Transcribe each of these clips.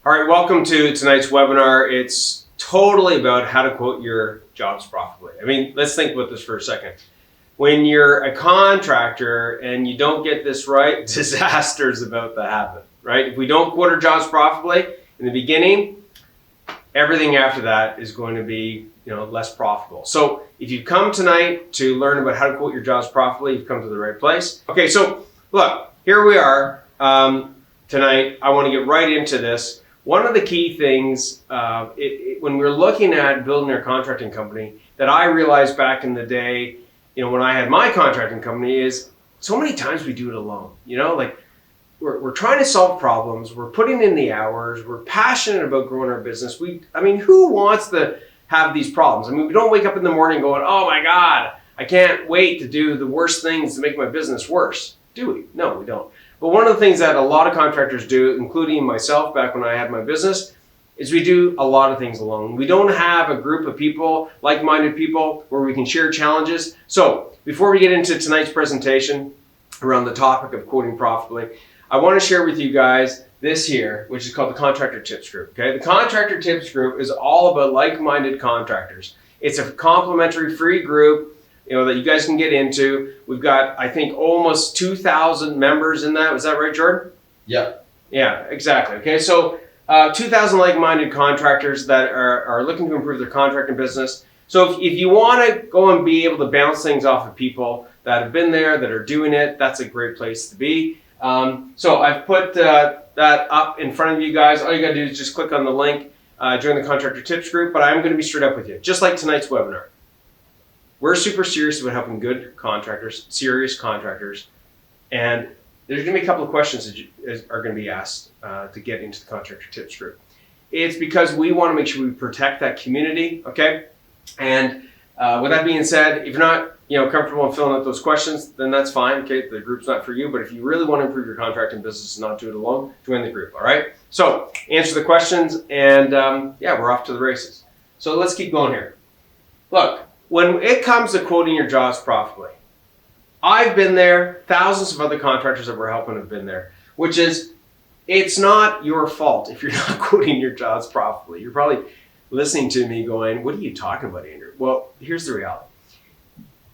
All right, welcome to tonight's webinar. It's totally about how to quote your jobs profitably. I mean, let's think about this for a second. When you're a contractor and you don't get this right, disasters about to happen, right? If we don't quote our jobs profitably in the beginning, everything after that is going to be, less profitable. So if you've come tonight to learn about how to quote your jobs profitably, you've come to the right place. Okay, so look, here we are tonight. I want to get right into this. One of the key things when we're looking at building our contracting company that I realized back in the day, when I had my contracting company, is so many times we do it alone. Like we're trying to solve problems, we're putting in the hours, we're passionate about growing our business. Who wants to have these problems? We don't wake up in the morning going, oh my God, I can't wait to do the worst things to make my business worse. Do we? No, we don't. But one of the things that a lot of contractors do, including myself back when I had my business, is we do a lot of things alone. We don't have a group of people, like-minded people, where we can share challenges. So before we get into tonight's presentation around the topic of quoting profitably, I want to share with you guys this here, which is called the Contractor Tips Group. Okay, the Contractor Tips Group is all about like-minded contractors. It's a complimentary free group that you guys can get into. We've got, I think, almost 2,000 members in that. Was that right, Jordan? Yeah. Yeah, exactly. Okay, so 2,000 like-minded contractors that are looking to improve their contracting business. So if you want to go and be able to bounce things off of people that have been there, that are doing it, that's a great place to be. So I've put that up in front of you guys. All you got to do is just click on the link, join the Contractor Tips Group, but I'm going to be straight up with you, just like tonight's webinar. We're super serious about helping good contractors, serious contractors, and there's going to be a couple of questions that are going to be asked to get into the Contractor Tips Group. It's because we want to make sure we protect that community, okay? And with that being said, if you're not comfortable in filling out those questions, then that's fine, okay? The group's not for you, but if you really want to improve your contracting business and not do it alone, join the group, all right? So answer the questions, and we're off to the races. So let's keep going here. Look, when it comes to quoting your jobs profitably, I've been there, thousands of other contractors that we're helping have been there, which is, it's not your fault if you're not quoting your jobs profitably. You're probably listening to me going, what are you talking about, Andrew? Well, here's the reality.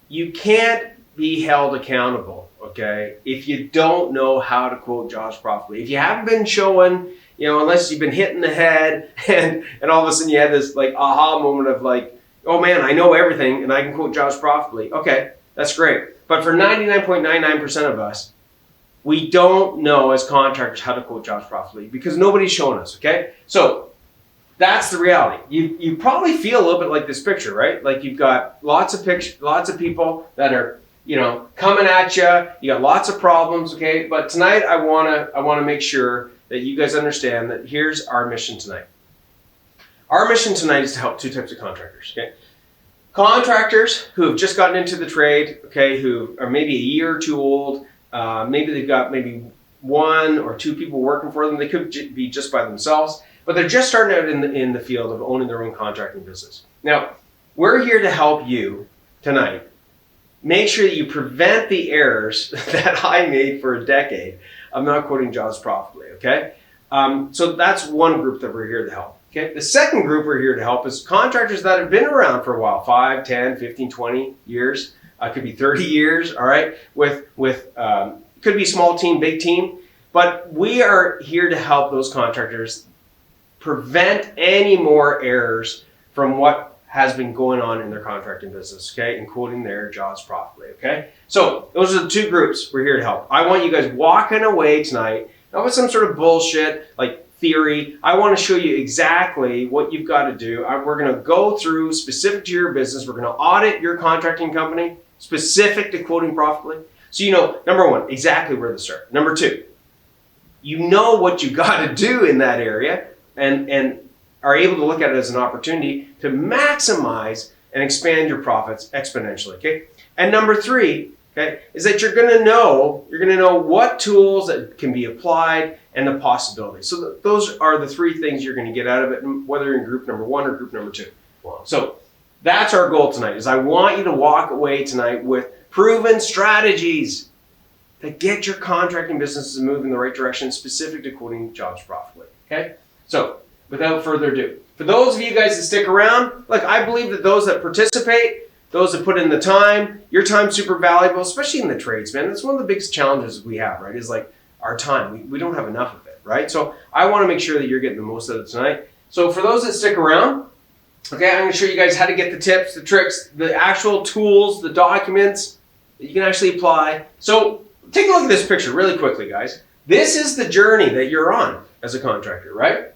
You can't be held accountable, okay, if you don't know how to quote jobs profitably. If you haven't been showing, unless you've been hit in the head and all of a sudden you had this like aha moment of like, oh man, I know everything and I can quote jobs profitably. Okay, that's great. But for 99.99% of us, we don't know as contractors how to quote jobs profitably because nobody's showing us, okay? So that's the reality. You probably feel a little bit like this picture, right? Like you've got lots of people that are, coming at you. You got lots of problems, okay? But tonight I wanna make sure that you guys understand that here's our mission tonight. Our mission tonight is to help two types of contractors, okay? Contractors who have just gotten into the trade, okay, who are maybe a year or two old, maybe they've got maybe one or two people working for them. They could be just by themselves, but they're just starting out in the field of owning their own contracting business. Now, we're here to help you tonight make sure that you prevent the errors that I made for a decade of not quoting jobs profitably, okay? So that's one group that we're here to help. Okay. The second group we're here to help is contractors that have been around for a while, 5, 10, 15, 20 years, could be 30 years, all right, with could be small team, big team, but we are here to help those contractors prevent any more errors from what has been going on in their contracting business, okay, and quoting their jobs profitably, okay? So those are the two groups we're here to help. I want you guys walking away tonight, not with some sort of bullshit, like theory. I want to show you exactly what you've got to do. We're going to go through specific to your business. We're going to audit your contracting company specific to quoting profitably. So number one, exactly where to start. Number two, you know what you got to do in that area and are able to look at it as an opportunity to maximize and expand your profits exponentially, okay? And number three, okay, is that you're going to know what tools that can be applied and the possibilities. So those are the three things you're going to get out of it, whether you're in group number one or group number two. So that's our goal tonight, is I want you to walk away tonight with proven strategies that get your contracting businesses moving in the right direction, specific to quoting jobs profitably, okay? So, without further ado, for those of you guys that stick around, look, I believe that those that participate, those that put in the time, your time's super valuable, especially in the trades, man. That's one of the biggest challenges we have, right? Is like our time. We don't have enough of it, right? So I want to make sure that you're getting the most out of it tonight. So for those that stick around, okay, I'm going to show you guys how to get the tips, the tricks, the actual tools, the documents that you can actually apply. So take a look at this picture really quickly, guys. This is the journey that you're on as a contractor, right?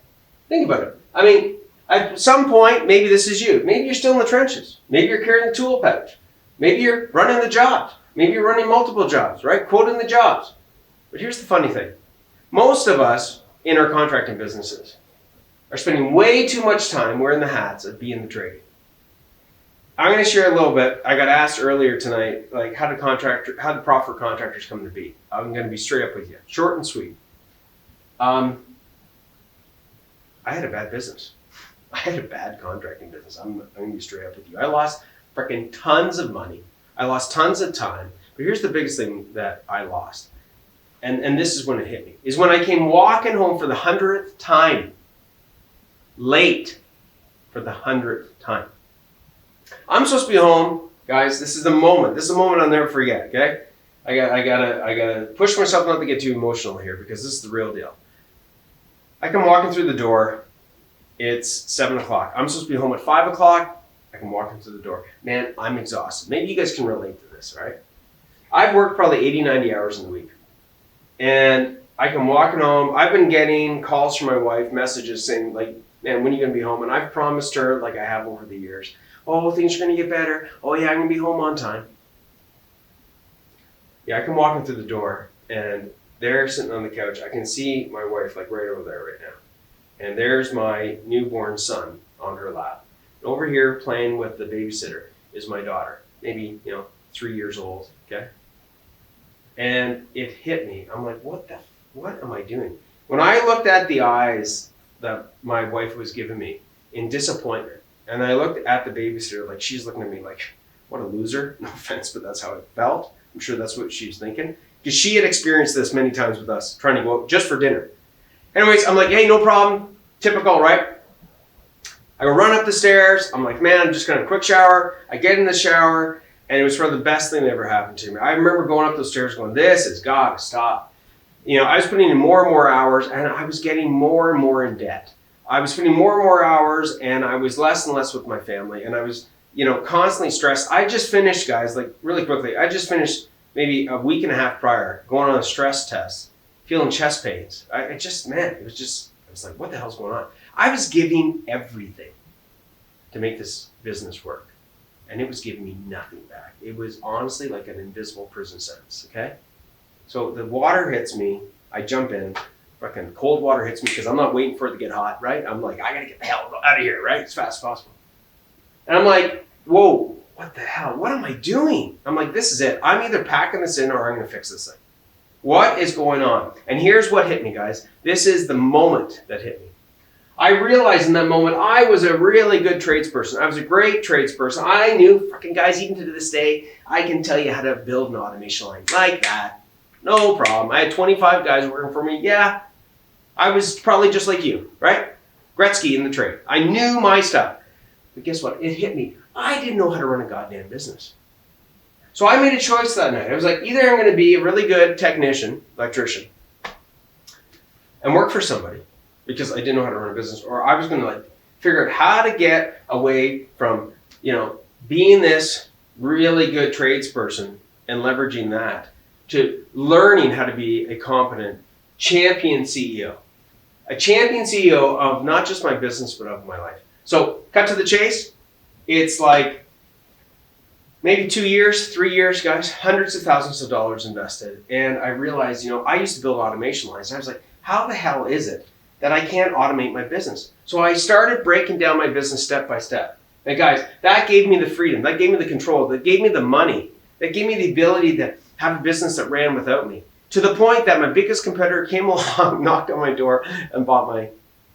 Think about it. I mean, at some point, maybe this is you. Maybe you're still in the trenches. Maybe you're carrying the tool pouch. Maybe you're running the jobs. Maybe you're running multiple jobs, right? Quoting the jobs. But here's the funny thing. Most of us in our contracting businesses are spending way too much time wearing the hats of being the trade. I'm going to share a little bit. I got asked earlier tonight, like how do profit contractors come to be? I'm going to be straight up with you, short and sweet. I had a bad business. I had a bad contracting business. I'm going to be straight up with you. I lost freaking tons of money. I lost tons of time. But here's the biggest thing that I lost. And this is when it hit me. Is when I came walking home for the 100th time. Late for the 100th time. I'm supposed to be home, guys. This is the moment. This is the moment I'll never forget, okay? I gotta push myself not to get too emotional here because this is the real deal. I come walking through the door. It's 7 o'clock. I'm supposed to be home at 5 o'clock. I come walking through the door. Man, I'm exhausted. Maybe you guys can relate to this, right? I've worked probably 80, 90 hours in the week. And I come walking home. I've been getting calls from my wife, messages saying, like, man, when are you going to be home? And I've promised her, like I have over the years, oh, things are going to get better. Oh, yeah, I'm going to be home on time. Yeah, I come walking through the door, and they're sitting on the couch. I can see my wife, like, right over there right now. And there's my newborn son on her lap. And over here playing with the babysitter is my daughter, maybe, 3 years old, okay? And it hit me. I'm like, what am I doing? When I looked at the eyes that my wife was giving me in disappointment, and I looked at the babysitter, like she's looking at me like, what a loser. No offense, but that's how it felt. I'm sure that's what she was thinking. Because she had experienced this many times with us, trying to go out just for dinner. Anyways, I'm like, hey, no problem. Typical, right? I go run up the stairs. I'm like, man, I'm just going to quick shower. I get in the shower, and it was probably the best thing that ever happened to me. I remember going up those stairs going, this has got to stop. I was putting in more and more hours, and I was getting more and more in debt. I was spending more and more hours, and I was less and less with my family, and I was, constantly stressed. I just finished, guys, like really quickly, I just finished maybe a week and a half prior going on a stress test, feeling chest pains. It was like, what the hell's going on? I was giving everything to make this business work, and it was giving me nothing back. It was honestly like an invisible prison sentence, okay? So the water hits me, I jump in, fucking cold water hits me because I'm not waiting for it to get hot, right? I'm like, I gotta get the hell out of here, right? As fast as possible. And I'm like, whoa, what the hell? What am I doing? I'm like, this is it. I'm either packing this in or I'm gonna fix this thing. What is going on? And here's what hit me, guys. This is the moment that hit me. I realized in that moment I was a really good tradesperson. I was a great tradesperson. I knew, fucking guys, even to this day, I can tell you how to build an automation line like that. No problem. I had 25 guys working for me. Yeah, I was probably just like you, right? Gretzky in the trade. I knew my stuff. But guess what? It hit me. I didn't know how to run a goddamn business. So I made a choice that night. I was like, either I'm going to be a really good technician, electrician, and work for somebody because I didn't know how to run a business, or I was going to figure out how to get away from, being this really good tradesperson and leveraging that to learning how to be a competent champion CEO. A champion CEO of not just my business, but of my life. So, cut to the chase. It's like maybe 2 years, 3 years, guys, hundreds of thousands of dollars invested. And I realized, I used to build automation lines. And I was like, how the hell is it that I can't automate my business? So I started breaking down my business step by step. And guys, that gave me the freedom. That gave me the control. That gave me the money. That gave me the ability to have a business that ran without me. To the point that my biggest competitor came along, knocked on my door, and bought my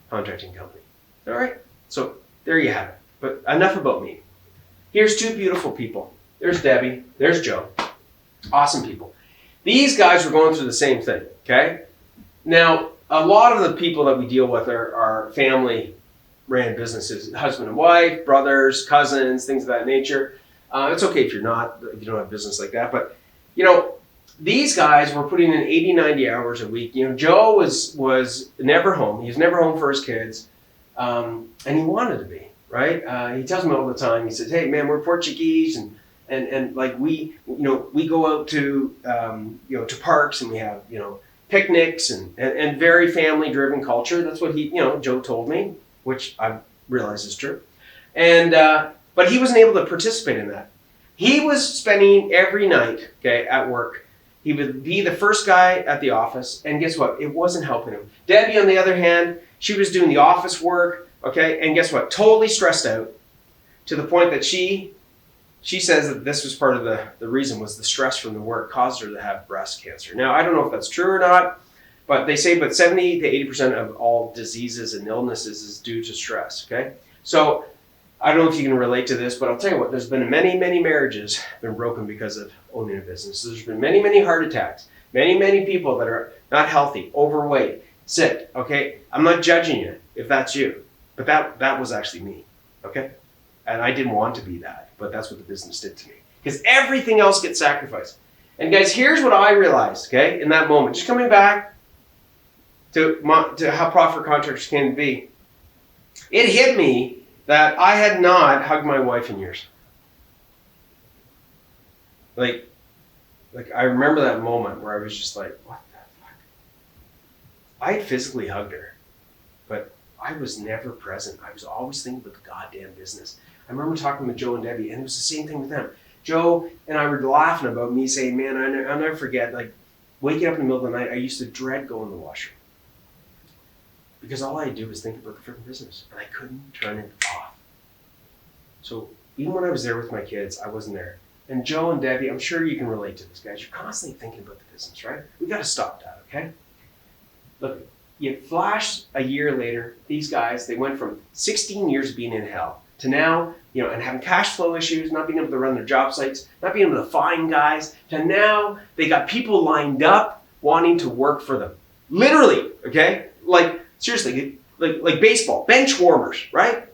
contracting company. All right? So there you have it. But enough about me. Here's two beautiful people. There's Debbie. There's Joe. Awesome people. These guys were going through the same thing, okay? Now, a lot of the people that we deal with are family ran businesses, husband and wife, brothers, cousins, things of that nature. It's okay if you don't have a business like that, but these guys were putting in 80, 90 hours a week. Joe was never home. He was never home for his kids, and he wanted to be, right? He tells me all the time. He says, "Hey, man, we're Portuguese, and like we go out to to parks, and we have picnics and very family driven culture." That's what Joe told me, which I realize is true, and but he wasn't able to participate in that. He was spending every night, at work. He would be the first guy at the office, and guess what? It wasn't helping him. Debbie, on the other hand, she was doing the office work, and guess what? Totally stressed out, to the point that she says that this was part of the reason was the stress from the work caused her to have breast cancer. Now, I don't know if that's true or not, but they say about 70 to 80% of all diseases and illnesses is due to stress, okay? So I don't know if you can relate to this, but I'll tell you what, there's been many, many marriages been broken because of owning a business. There's been many, many heart attacks, many, many people that are not healthy, overweight, sick, okay? I'm not judging you if that's you, but that was actually me, okay? And I didn't want to be that, but that's what the business did to me. Because everything else gets sacrificed. And guys, here's what I realized, okay, in that moment. Just coming back to how profitable contractors can be. It hit me that I had not hugged my wife in years. Like I remember that moment where I was just like, what the fuck? I had physically hugged her, but I was never present. I was always thinking about the goddamn business. I remember talking with Joe and Debbie, and it was the same thing with them. Joe and I were laughing about me saying, man, I'll never forget, like, waking up in the middle of the night, I used to dread going to the washroom. Because all I do was think about the freaking business, and I couldn't turn it off. So even when I was there with my kids, I wasn't there. And Joe and Debbie, I'm sure you can relate to this, guys. You're constantly thinking about the business, right? We got to stop that, okay? Look, you flash a year later, these guys, they went from 16 years of being in hell to now, and having cash flow issues, not being able to run their job sites, not being able to find guys, to now they got people lined up wanting to work for them. Literally, okay? Like, seriously, like baseball, bench warmers, right?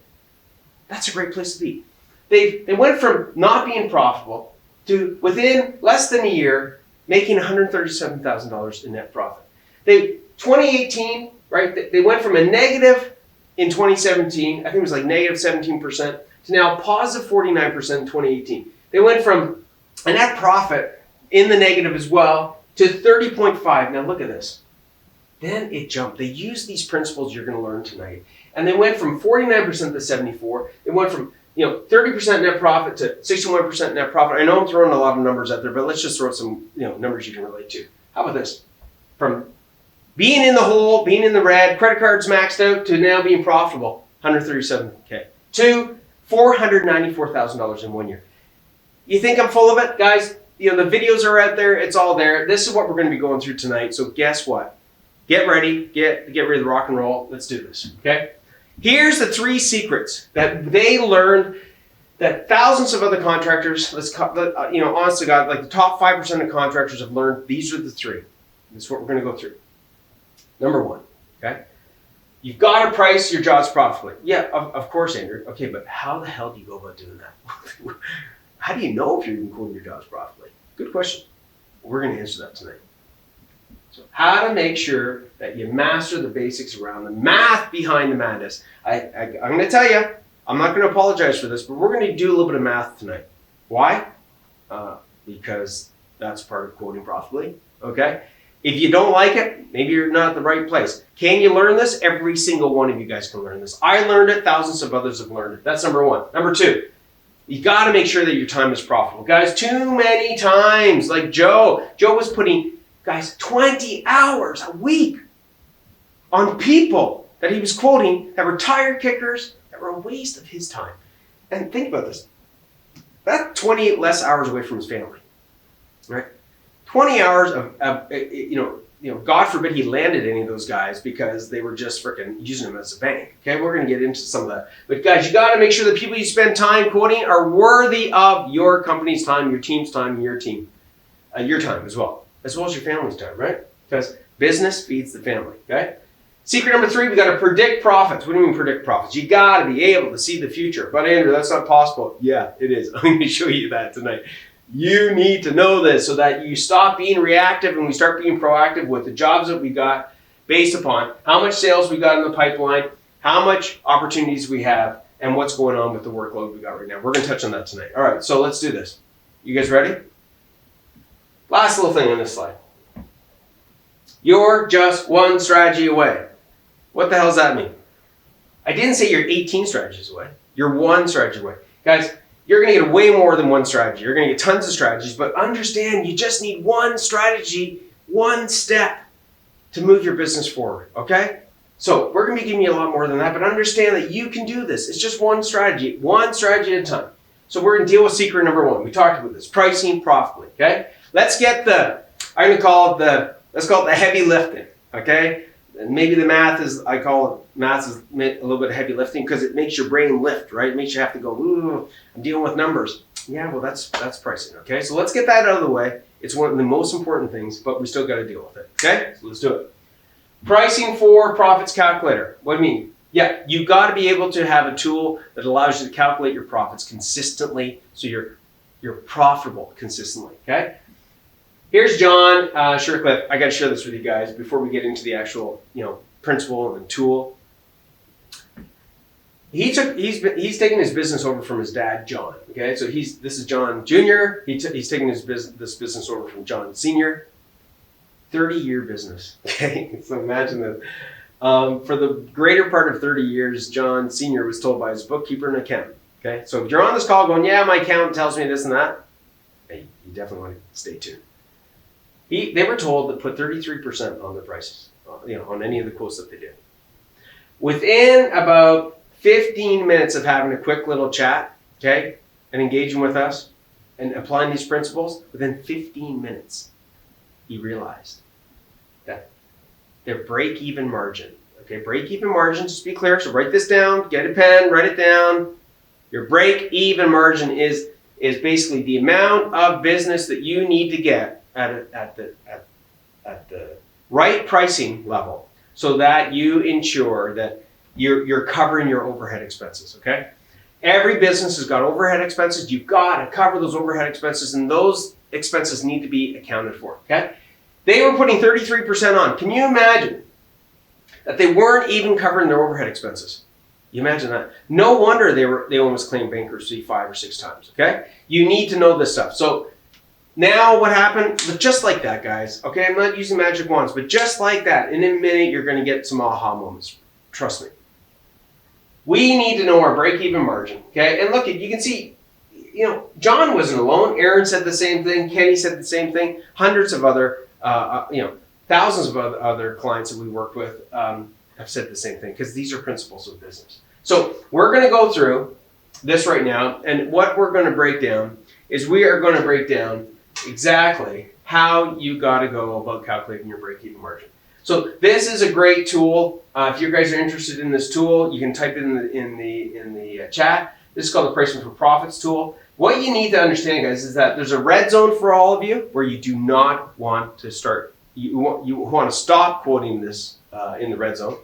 That's a great place to be. They went from not being profitable to, within less than a year, making $137,000 in net profit. 2018, right? They went from a negative in 2017, I think it was like negative 17%, to now positive 49% in 2018. They went from a net profit in the negative as well to 30.5. Now look at this. Then it jumped. They used these principles you're going to learn tonight. And they went from 49% to 74. They went from 30% net profit to 61% net profit. I know I'm throwing a lot of numbers out there, but let's just throw some numbers you can relate to. How about this? From being in the hole, being in the red, credit cards maxed out, to now being profitable, $137K, to $494,000 in 1 year. You think I'm full of it? Guys, the videos are out there. It's all there. This is what we're going to be going through tonight. So guess what? Get ready. Get ready to rock and roll. Let's do this, okay? Here's the 3 secrets that they learned that thousands of other contractors, honest to God, like the top 5% of contractors have learned. These are the 3. This is what we're going to go through. Number 1, okay? You've got to price your jobs profitably. Yeah, of course, Andrew. Okay, but how the hell do you go about doing that? How do you know if you're even quoting your jobs profitably? Good question. We're going to answer that tonight. So how to make sure that you master the basics around the math behind the madness. I'm going to tell you, I'm not going to apologize for this, but we're going to do a little bit of math tonight. Why? Because that's part of quoting profitably, okay? If you don't like it, maybe you're not at the right place. Can you learn this? Every single one of you guys can learn this. I learned it. Thousands of others have learned it. That's number 1. Number 2, you got to make sure that your time is profitable. Guys, too many times, like Joe was putting, guys, 20 hours a week on people that he was quoting that were tire kickers, that were a waste of his time. And think about this. That's 28 less hours away from his family, right? 20 hours of God forbid he landed any of those guys because they were just freaking using him as a bank. Okay, we're going to get into some of that. But guys, you got to make sure the people you spend time quoting are worthy of your company's time, your team's time, your time as well as your family's time, right? Because business feeds the family, okay? Secret number 3, we got to predict profits. What do you mean predict profits? You got to be able to see the future. But Andrew, that's not possible. Yeah, it is. I'm going to show you that tonight. You need to know this so that you stop being reactive and we start being proactive with the jobs that we got based upon how much sales we got in the pipeline, how much opportunities we have, and what's going on with the workload we got right now. We're going to touch on that tonight. All right, so let's do this. You guys ready? Last little thing on this slide. You're just one strategy away. What the hell does that mean? I didn't say you're 18 strategies away. You're one strategy away. Guys, you're going to get way more than one strategy. You're going to get tons of strategies, but understand you just need one strategy, one step to move your business forward, okay? So we're going to be giving you a lot more than that, but understand that you can do this. It's just one strategy at a time. So we're going to deal with secret number 1. We talked about this, pricing profitably, okay? Let's get let's call it the heavy lifting, okay? And maybe the math is a little bit heavy lifting because it makes your brain lift, right? It makes you have to go, ooh, I'm dealing with numbers. Yeah, well, that's pricing, okay? So let's get that out of the way. It's one of the most important things, but we still got to deal with it, okay? So let's do it. Pricing for profits calculator. What do you mean? Yeah, you've got to be able to have a tool that allows you to calculate your profits consistently so you're profitable consistently, okay? Here's John Shercliffe. I got to share this with you guys before we get into the actual, principle and tool. He's taken his business over from his dad, John. Okay, so this is John Jr. He's taking this business over from John Sr. 30-year business. Okay, so imagine that. For the greater part of 30 years, John Sr. was told by his bookkeeper and accountant. Okay, so if you're on this call going, yeah, my accountant tells me this and that, hey, you definitely want to stay tuned. They were told to put 33% on their prices, on any of the quotes that they did. Within about 15 minutes of having a quick little chat, okay, and engaging with us and applying these principles, within 15 minutes, he realized that their break-even margin, okay, break-even margin, just to be clear, so write this down, get a pen, write it down. Your break-even margin is basically the amount of business that you need to get at the right pricing level so that you ensure that you're covering your overhead expenses, okay? Every business has got overhead expenses. You've got to cover those overhead expenses, and those expenses need to be accounted for, okay? They were putting 33% on. Can you imagine that they weren't even covering their overhead expenses? You imagine that? No wonder they almost claimed bankruptcy 5 or 6 times, okay? You need to know this stuff. So now what happened? Just like that, guys, okay? I'm not using magic wands, but just like that, in a minute, you're going to get some aha moments. Trust me. We need to know our break-even margin, okay? And look, you can see, John wasn't alone. Aaron said the same thing. Kenny said the same thing. Hundreds of other, thousands of other clients that we work with have said the same thing because these are principles of business. So we're going to go through this right now, and what we're going to break down is we are going to break down exactly how you got to go about calculating your break-even margin. So this is a great tool. If you guys are interested in this tool, you can type it in the chat. This is called the Pricing for Profits tool. What you need to understand, guys, is that there's a red zone for all of you where you do not want to start. You want to stop quoting this in the red zone.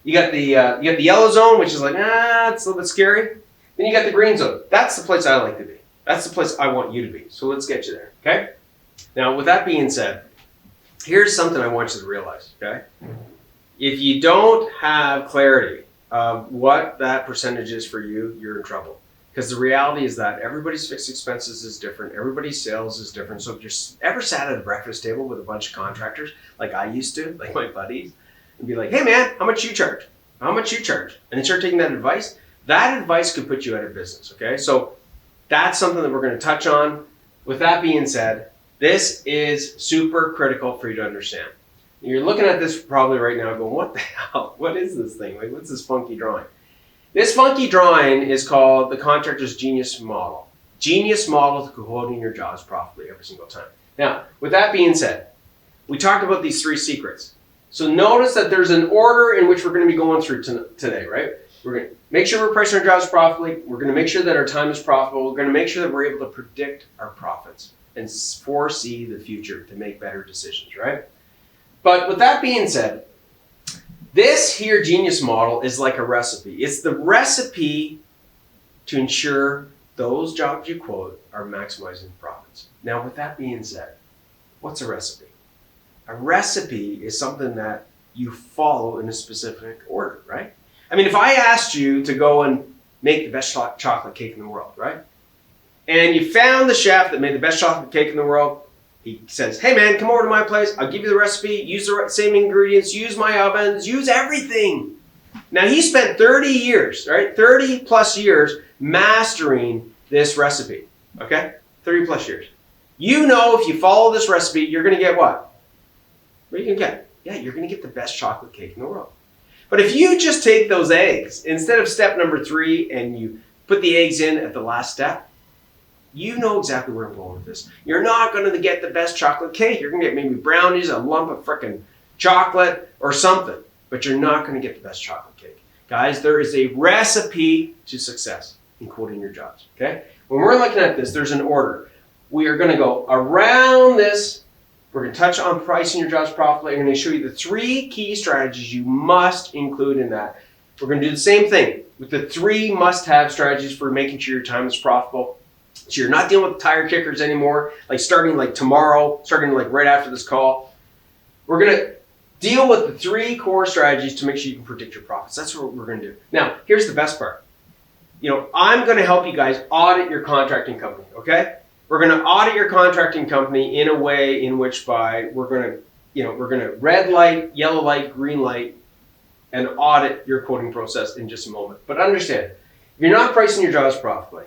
You got the yellow zone, which is like, it's a little bit scary. Then you got the green zone. That's the place I like to be. That's the place I want you to be. So let's get you there, okay? Now, with that being said, here's something I want you to realize, okay? If you don't have clarity of what that percentage is for you, you're in trouble. Because the reality is that everybody's fixed expenses is different. Everybody's sales is different. So if you're ever sat at a breakfast table with a bunch of contractors, like I used to, like my buddies, and be like, hey man, how much you charge? How much you charge? And they start taking that advice could put you out of business, okay? So that's something that we're going to touch on. With that being said, this is super critical for you to understand. You're looking at this probably right now going, what the hell? What is this thing? Like, what's this funky drawing? This funky drawing is called the Contractor's Genius Model. Genius Model to quoting your jobs profitably every single time. Now, with that being said, we talked about these 3 secrets. So notice that there's an order in which we're going to be going through today, right? We're going to make sure we're pricing our jobs profitably. We're going to make sure that our time is profitable. We're going to make sure that we're able to predict our profits and foresee the future to make better decisions, right? But with that being said, This here genius model is like a recipe. It's the recipe to ensure those jobs you quote are maximizing profits. Now, with that being said, what's a recipe? A recipe is something that you follow in a specific order, right? I mean, if I asked you to go and make the best chocolate cake in the world, right? And you found the chef that made the best chocolate cake in the world. He says, hey man, come over to my place. I'll give you the recipe, use the same ingredients, use my ovens, use everything. Now he spent 30 years, right? 30 plus years mastering this recipe, okay? 30 plus years. You know if you follow this recipe, you're gonna get what? What are you gonna get? Yeah, you're gonna get the best chocolate cake in the world. But if you just take those eggs, instead of step number 3 and you put the eggs in at the last step, you know exactly where I'm going with this. You're not going to get the best chocolate cake. You're going to get maybe brownies, a lump of frickin' chocolate or something, but you're not going to get the best chocolate cake. Guys, there is a recipe to success in quoting your jobs, okay? When we're looking at this, there's an order. We are going to go around this. We're going to touch on pricing your jobs profitably. I'm going to show you the 3 key strategies you must include in that. We're going to do the same thing with the 3 must-have strategies for making sure your time is profitable. So you're not dealing with tire kickers anymore, like starting like tomorrow, starting like right after this call. We're going to deal with the 3 core strategies to make sure you can predict your profits. That's what we're going to do. Now, here's the best part. I'm going to help you guys audit your contracting company, okay? We're going to audit your contracting company in a way in which we're going to red light, yellow light, green light, and audit your quoting process in just a moment. But understand, if you're not pricing your jobs profitably,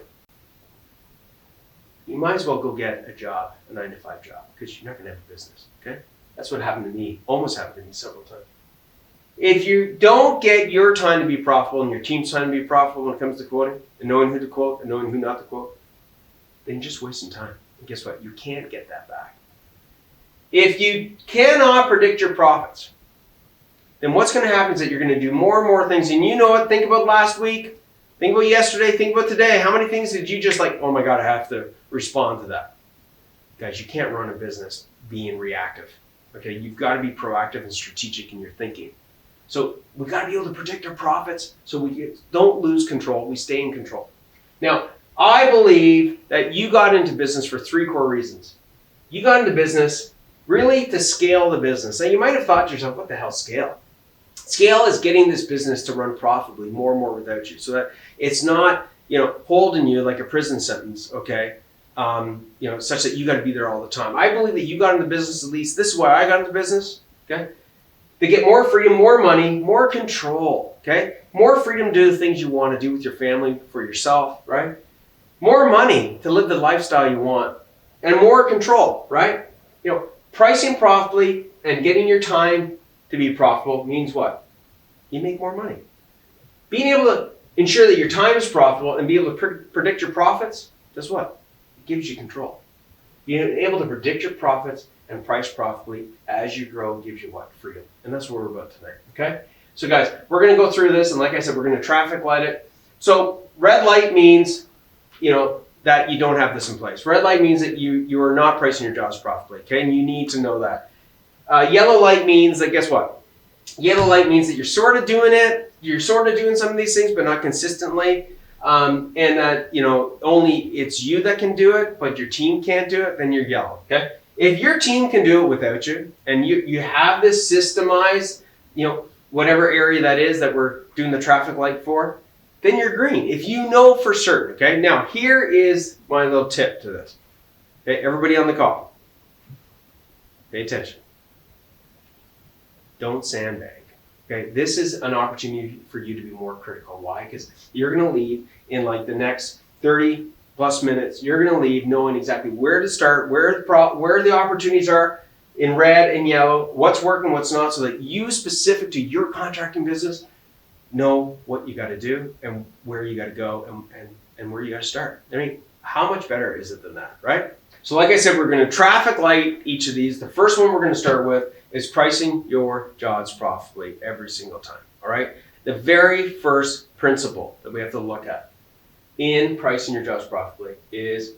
you might as well go get a job, a 9-to-5 job, because you're not going to have a business, okay? That's what happened to me, almost happened to me several times. If you don't get your time to be profitable and your team's time to be profitable when it comes to quoting, and knowing who to quote and knowing who not to quote, then you're just wasting time. And guess what? You can't get that back. If you cannot predict your profits, then what's going to happen is that you're going to do more and more things. And you know what? Think about last week. Think about yesterday. Think about today. How many things did you just like, oh my God, I have to respond to that? Guys, you can't run a business being reactive. Okay, you've got to be proactive and strategic in your thinking. So we've got to be able to predict our profits so we don't lose control. We stay in control. Now, I believe that you got into business for 3 core reasons. You got into business really to scale the business. Now, you might have thought to yourself, what the hell scale? Scale is getting this business to run profitably more and more without you, so that it's not, holding you like a prison sentence, okay? Such that you got to be there all the time. I believe that you got into business, at least this is why I got into business, okay? To get more freedom, more money, more control, okay? More freedom to do the things you want to do with your family, for yourself, right? More money to live the lifestyle you want, and more control, right? Pricing profitably and getting your time to be profitable means what? You make more money. Being able to ensure that your time is profitable and be able to predict your profits, guess what? It gives you control. Being able to predict your profits and price profitably as you grow gives you what? Freedom. And that's what we're about tonight, okay? So guys, we're going to go through this, and like I said, we're going to traffic light it. So red light means, that you don't have this in place. Red light means that you are not pricing your jobs profitably, okay? And you need to know that. Yellow light means that, guess what? Yellow light means that you're sort of doing it, you're sort of doing some of these things, but not consistently. And that, only it's you that can do it, but your team can't do it, then you're yellow, okay? If your team can do it without you, and you have this systemized, whatever area that is that we're doing the traffic light for, then you're green. If you know for certain, okay? Now, here is my little tip to this. Okay, everybody on the call, pay attention. Don't sandbag. Okay, this is an opportunity for you to be more critical. Why? Because you're going to leave in like the next 30 plus minutes. You're going to leave knowing exactly where to start, where the opportunities are in red and yellow, what's working, what's not, so that you, specific to your contracting business, know what you got to do and where you got to go and where you got to start. I mean, how much better is it than that, right? So like I said, we're going to traffic light each of these. The first one we're going to start with is pricing your jobs profitably every single time, all right? The very first principle that we have to look at in pricing your jobs profitably is